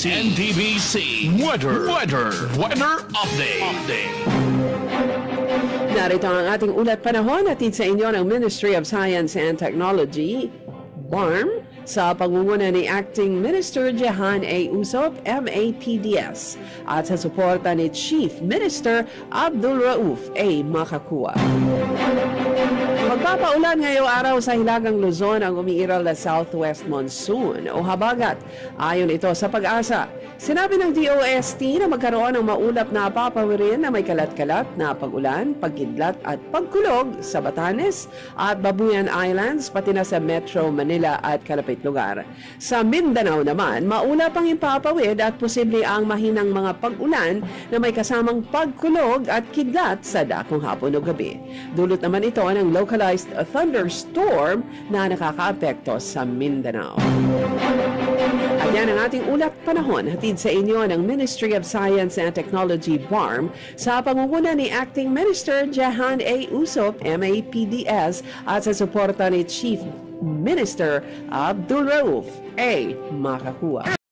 NTBC Weather Update. Narito ang ating ulat panahon hatid sa inyo ng Ministry of Science and Technology, BARM, sa pangunguna ni Acting Minister Jehan A. Usop, MAPDS, at sa suporta ni Chief Minister Abdul Rauf A. Makakua. Magpapaulan ngayong araw sa Hilagang Luzon ang umiiral na southwest monsoon o habagat. Ayon ito sa Pag-asa. Sinabi ng DOST na magkaroon ng maulap na papawirin na may kalat-kalat na pag-ulan, pagkidlat at pagkulog sa Batanes at Babuyan Islands pati na sa Metro Manila at kalapit lugar. Sa Mindanao naman, maulap ang ipapawid at posible ang mahinang mga pag-ulan na may kasamang pagkulog at kidlat sa dakong hapon o gabi. Dulot naman ito ng localized thunderstorm na nakakaapekto sa Mindanao. At yan ang ating ulat panahon hatid sa inyo ng Ministry of Science and Technology, BARM, sa pangunguna ni Acting Minister Jehan A. Usop, MAPDS, at sa suporta ni Chief Minister Abdul Rauf A. Makakua.